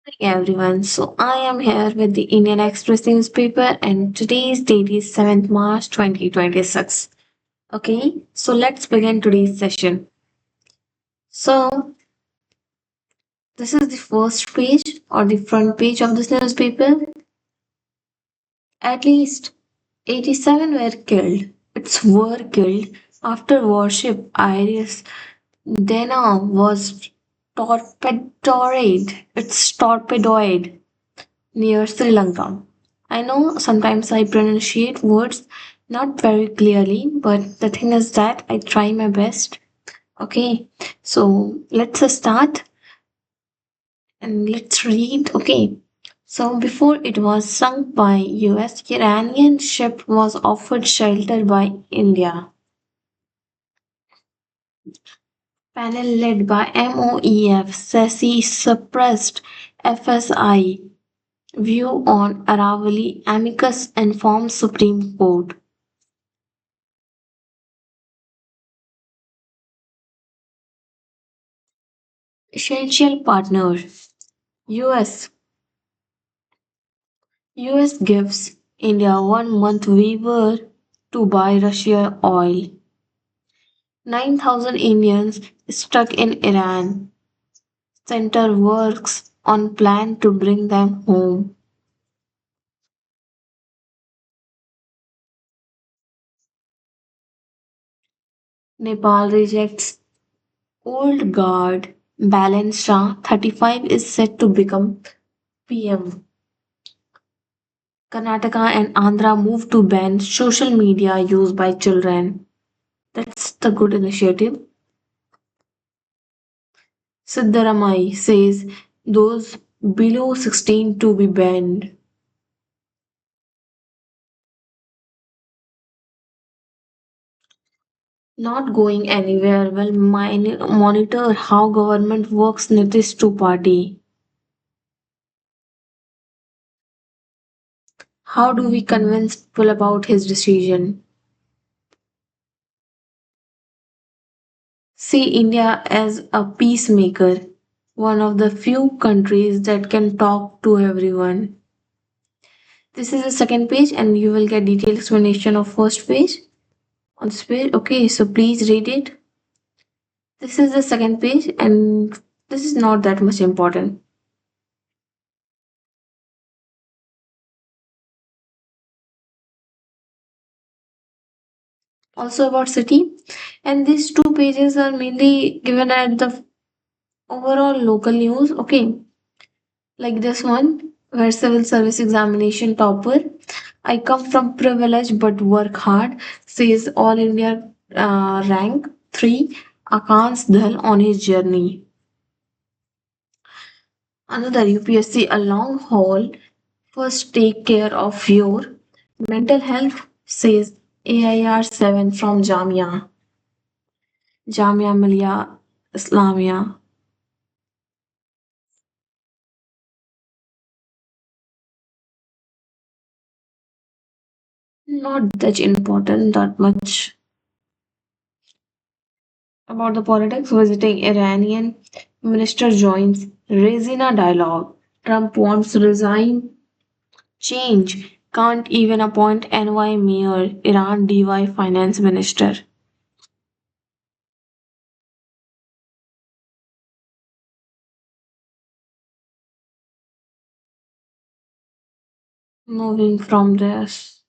Hey everyone, so I am here with the Indian Express newspaper and today's date is 7th March 2026. Okay, so let's begin today's session. So, this is the first page or the front page of this newspaper. At least 87 were killed. Were killed after warship Iris Dena was torpedoed. It's torpedoed near Sri Lanka. I know sometimes I pronunciate words not very clearly, but the thing is that I try my best. Okay, so let's start and let's read. Okay, so before it was sunk by US, Iranian ship was offered shelter by India. Panel led by MOEF, SESI suppressed FSI view on Aravali, amicus informs Supreme Court. Essential partner US US gives India 1 month waiver to buy Russia oil. 9,000 Indians stuck in Iran. Center works on plan to bring them home. Nepal rejects old guard. Balance Shah 35 is set to become PM. Karnataka and Andhra move to ban social media use by children. That's the good initiative. Siddaramai says those below 16 to be banned. Not going anywhere will monitor how government works Nitish to party. How do we convince people about his decision? See India as a peacemaker, one of the few countries that can talk to everyone. This is the second page and you will get detailed explanation of first page on this page. Okay, so please read it. This is the second page and this is not that much important. Also about city, and these two pages are mainly given at the overall local news. Okay, like this one where civil service examination topper. I come from privilege but work hard, says All India rank 3 Akans Dhal on his journey. Another UPSC a long haul. First take care of your mental health, says AIR 7 from Jamia Millia Islamia. Not that important, that much. About the politics, visiting Iranian minister joins Rezina dialogue. Trump wants to resign. Change. Can't even appoint NY mayor. Iran DY finance minister. Moving from this.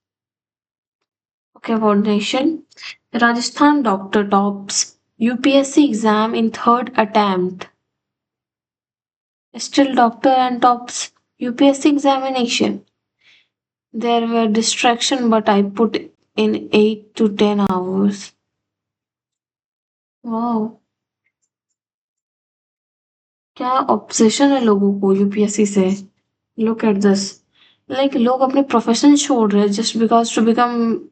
Okay, about nation. Rajasthan doctor tops UPSC exam in third attempt. Still doctor and tops UPSC examination. There were distraction, but I put in 8 to 10 hours. Wow, क्या obsession है लोगों को UPSC से. Look at this. Like लोग अपने profession छोड़ रहे हैं just because to become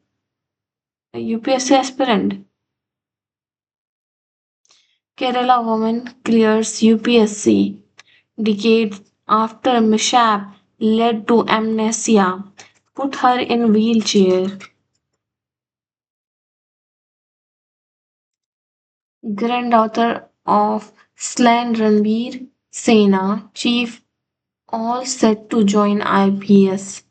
a UPSC aspirant. Kerala woman clears UPSC. Decades after mishap led to amnesia. Put her in wheelchair. Granddaughter of slain Ranbir Sena, chief all set to join IPS.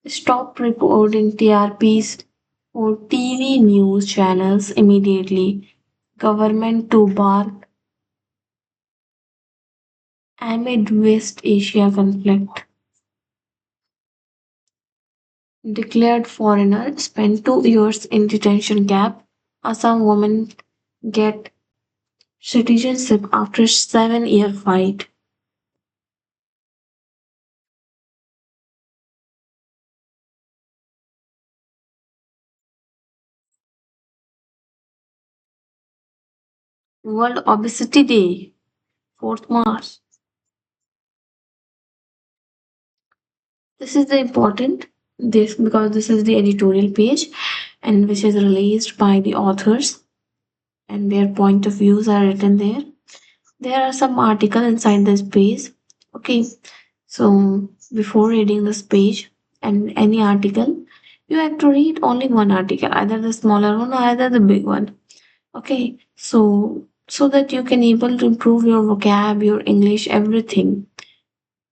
Stop reporting TRPs for TV news channels immediately. Government to bark amid West Asia conflict. Declared foreigner spent 2 years in detention camp. Assam woman get citizenship after 7 year fight. World Obesity Day, 4th March. This is the important this because this is the editorial page and which is released by the authors and their point of views are written there. There are some article inside this page. Okay, so before reading this page and any article, you have to read only one article, either the smaller one or either the big one. Okay, so that you can able to improve your vocab, your English, everything.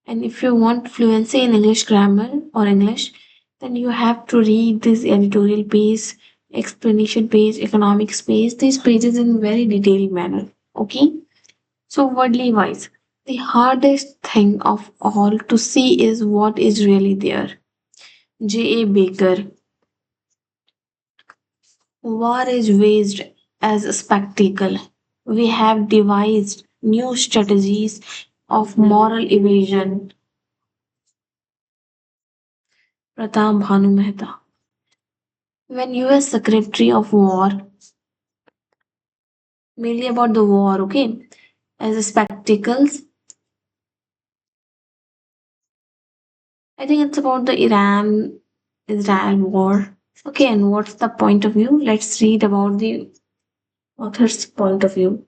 And if you want fluency in English grammar or English, then you have to read this editorial page, explanation page, economics page, these pages in very detailed manner. Okay. So wordly wise, the hardest thing of all to see is what is really there. J. A. Baker. War is waged as a spectacle. We have devised new strategies of moral evasion. Pratap Bhanu Mehta. When US Secretary of War, mainly about the war, okay, as a spectacles, I think it's about the Iran Israel war. Okay, and what's the point of view? Let's read about the author's point of view.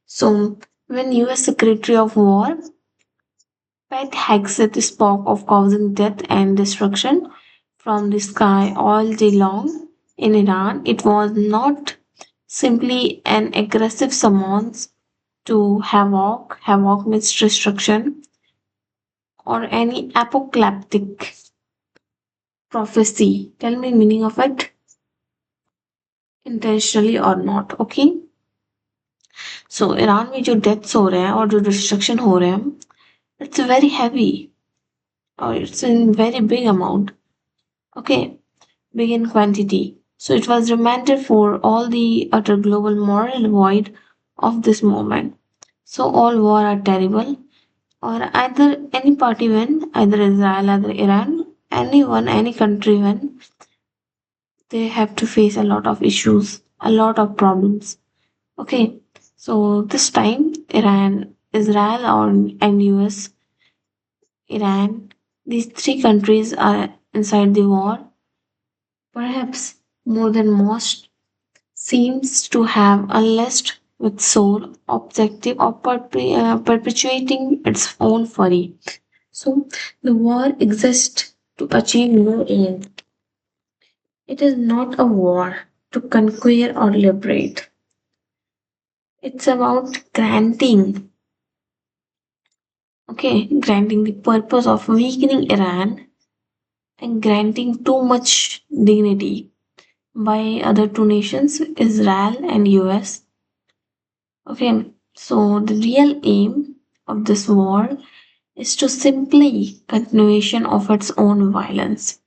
So, when US Secretary of War Pat Hegseth spoke of causing death and destruction from the sky all day long in Iran, it was not simply an aggressive summons to havoc means destruction, or any apocalyptic prophecy. Tell me meaning of it, intentionally or not. Okay. So Iran में जो deaths हो रहे हैं और जो destruction हो रहे हैं, it's very heavy or it's in very big amount. Okay, big in quantity. So it was remanded for all the utter global moral void of this moment. So all war are terrible, or either any party win, either Israel, either Iran, anyone, any country win, they have to face a lot of issues, a lot of problems. Okay, so this time Iran, Israel, or and US, Iran, these three countries are inside the war. Perhaps more than most seems to have unless with sole objective of perpetuating its own fury. So the war exists to achieve no aim. It is not a war to conquer or liberate. It's about granting the purpose of weakening Iran and granting too much dignity by other two nations, Israel and US. Okay, so the real aim of this war is to simply continuation of its own violence.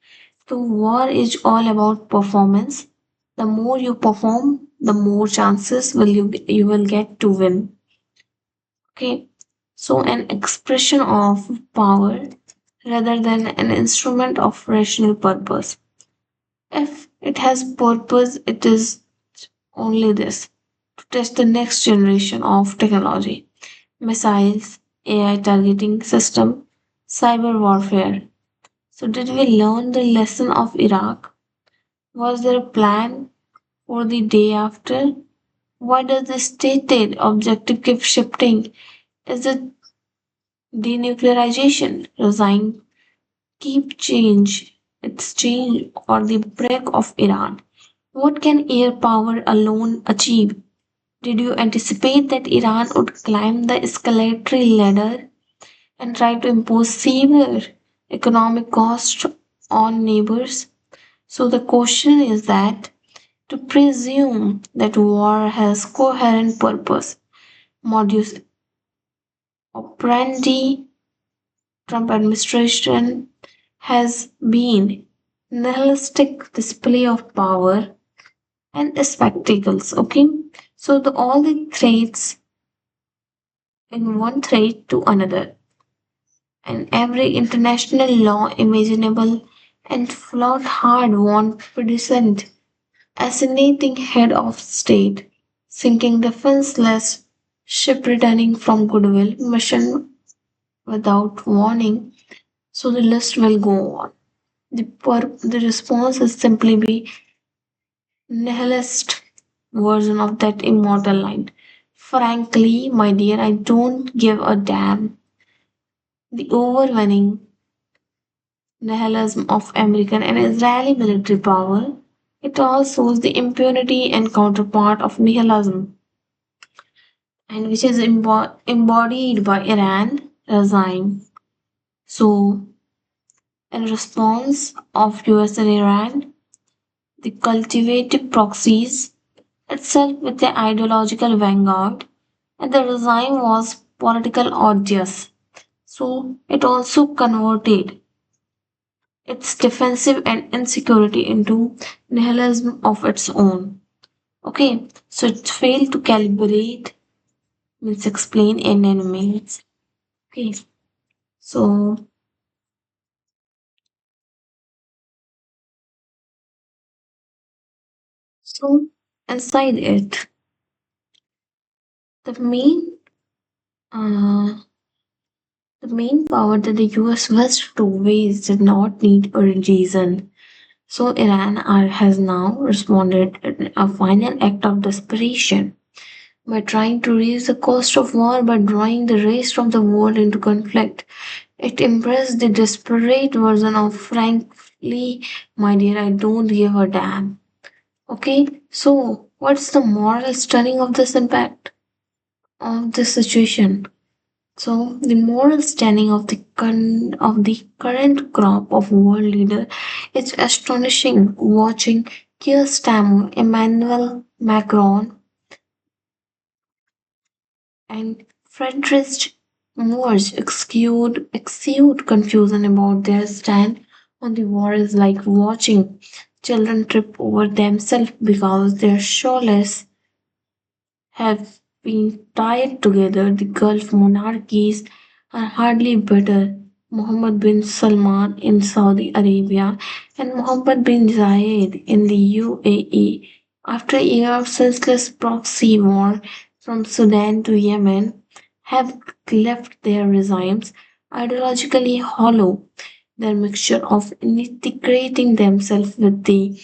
So war is all about performance. The more you perform, the more chances you will get to win. Okay, so an expression of power rather than an instrument of rational purpose. If it has purpose, it is only this: to test the next generation of technology, missiles, AI targeting system, cyber warfare. So, did we learn the lesson of Iraq? Was there a plan for the day after? Why does the stated objective keep shifting? Is it denuclearization, resign, keep change, its change, or the break of Iran? What can air power alone achieve? Did you anticipate that Iran would climb the escalatory ladder and try to impose severe economic costs on neighbors? So the question is that to presume that war has coherent purpose, modus operandi, Trump administration has been nihilistic display of power and spectacles. Okay, so all the threats in one threat to another, and every international law imaginable and flawed hard won precedent, assassinating head of state, sinking defenseless ship returning from goodwill mission without warning. So the list will go on. The response is simply be nihilist version of that immortal line. Frankly, my dear, I don't give a damn. The overwhelming nihilism of American and Israeli military power. It all shows the impunity and counterpart of nihilism, and which is embodied by Iran regime. So, in response of US and Iran, the cultivated proxies itself with the ideological vanguard, and the regime was political odious. So it also converted its defensive and insecurity into nihilism of its own. Okay, so it failed to calibrate, means explain in enemies. Okay, so so inside it, the main uh, the main power that the US wished to waste did not need a reason. So has now responded in a final act of desperation by trying to raise the cost of war by drawing the rest of the world into conflict. It embraced the desperate version of frankly, my dear, I don't give a damn. Okay, so what's the moral stunning of this impact of this situation? So the moral standing of the current crop of world leader is astonishing. Watching Keir Starmer, Emmanuel Macron, and Friedrich Merz exude confusion about their stand on the war is like watching children trip over themselves because their shawls have been tied together. The Gulf monarchies are hardly better. Mohammed bin Salman in Saudi Arabia and Mohammed bin Zayed in the UAE. After a year of senseless proxy war from Sudan to Yemen, have left their regimes ideologically hollow. Their mixture of integrating themselves with the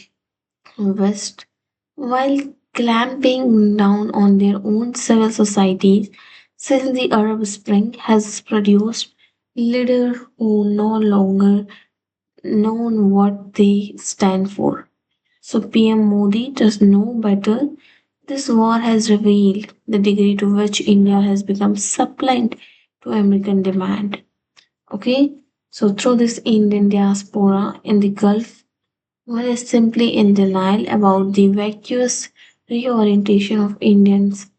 West while clamping down on their own civil societies since the Arab Spring has produced leaders who no longer know what they stand for. So PM Modi does know better. This war has revealed the degree to which India has become suppliant to American demand. Okay, so through this Indian diaspora in the Gulf, one is simply in denial about the vacuous reorientation of India's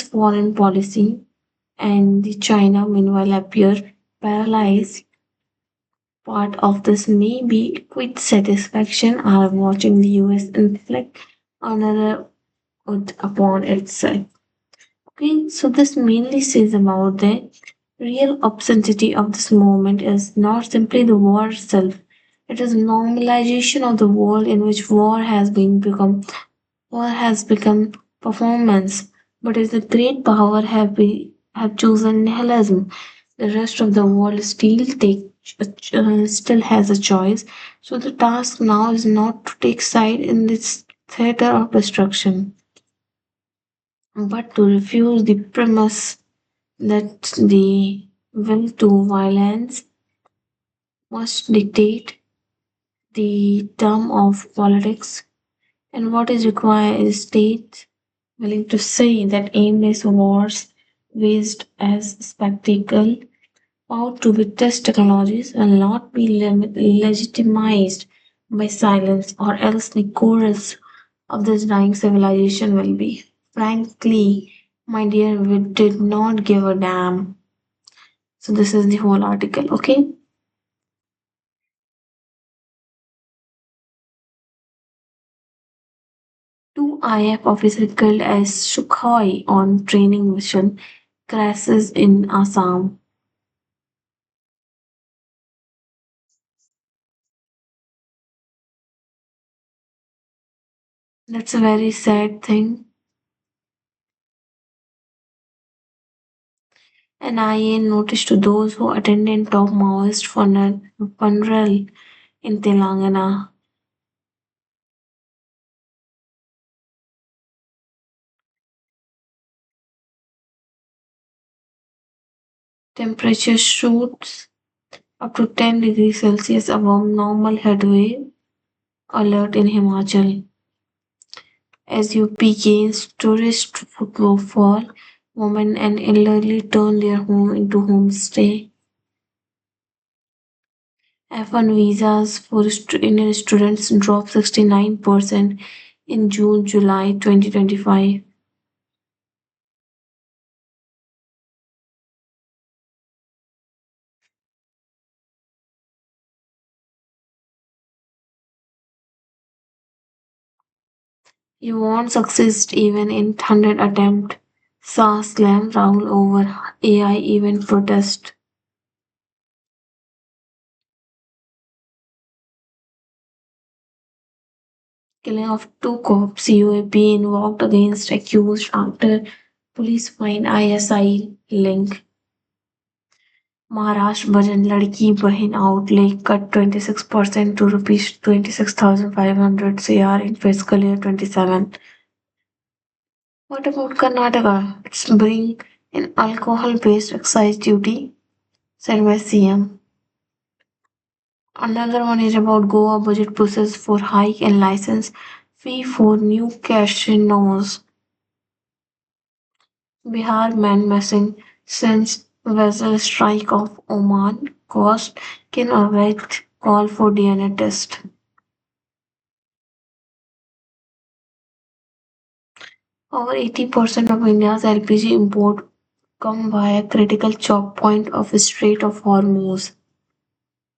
foreign policy, and the China meanwhile appear paralyzed. Part of this may be quit satisfaction are watching the US inflict another upon itself. Okay, so this mainly says about the real obscenity of this movement is not simply the war itself. It is normalization of the world in which war has become performance, but if the great power have chosen nihilism, the rest of the world still has a choice. So the task now is not to take side in this theater of destruction, but to refuse the premise that the will to violence must dictate the term of politics, and what is required is state willing to say that aimless wars waged as spectacle ought to be test technologies will not be legitimized by silence, or else the chorus of this dying civilization will be. Frankly, my dear, we did not give a damn. So, this is the whole article, okay? Two IF officers killed as Sukhoi on training mission crashes in Assam. That's a very sad thing. An IA notice to those who attended top Maoist funeral in Telangana. Temperature shoots up to 10 degrees Celsius above normal heatwave alert in Himachal. As UP gains tourist footfall, women and elderly turn their home into homestay. F1 visas for Indian students drop 69% in June July 2025. You won't succeed even in 100 attempt. Shah slam Rahul over AI event protest. Killing of two cops, UAP invoked against accused after police find ISI link. Maharashtra Bhajan Ladki Bahin outlay cut 26% to rupees 26,500 CR in fiscal year 27. What about Karnataka? It's bring in alcohol based excise duty, said by CM. Another one is about Goa budget process for hike and license fee for new casinos. Bihar man missing since vessel strike of Oman cost can await call for DNA test. Over 80% of India's LPG import come via critical choke point of Strait of Hormuz.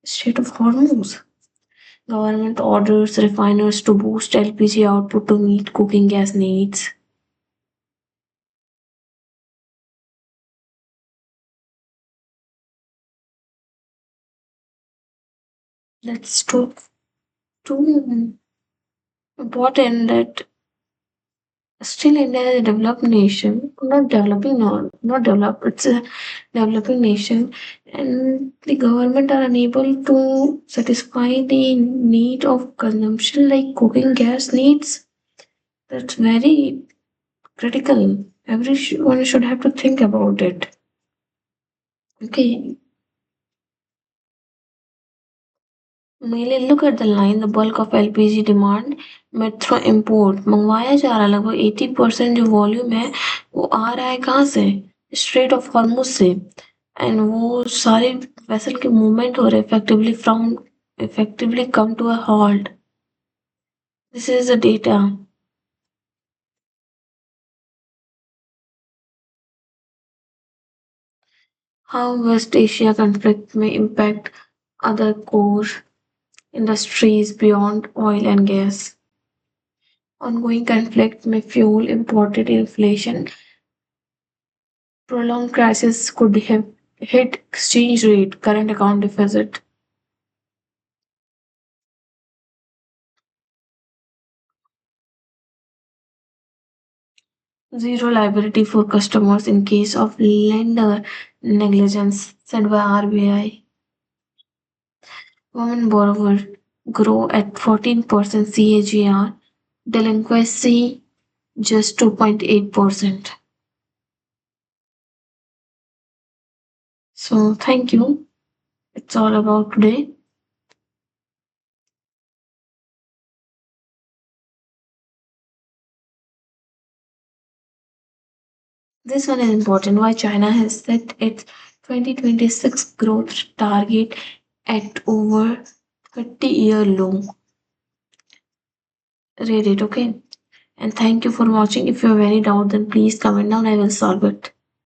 Strait of Hormuz. Government orders refiners to boost LPG output to meet cooking gas needs. That's too important that still India is a developed nation, not developing, not developed, it's a developing nation, and the government are unable to satisfy the need of consumption like cooking gas needs. That's very critical. Everyone should have to think about it. Okay, मेले look at the line, the bulk of LPG demand met through import मंगवाया जा रहा है लगभग 80% जो volume है वो आ रहा है कहाँ से स्ट्रेट ऑफ हॉर्मुज से एंड वो सारे वेसल के मूवमेंट हो रहे effectively come to a halt. This is the data. How West Asia conflict may impact other core industries beyond oil and gas. Ongoing conflict may fuel imported inflation. Prolonged crisis could have hit exchange rate, current account deficit. Zero liability for customers in case of lender negligence, said by RBI. Women borrower grow at 14% CAGR, delinquency just 2.8%. So thank you. It's all about today. This one is important. Why China has set its 2026 growth target at over 30-year low. Read it, okay? And thank you for watching. If you have any doubt, then please comment down. I will solve it.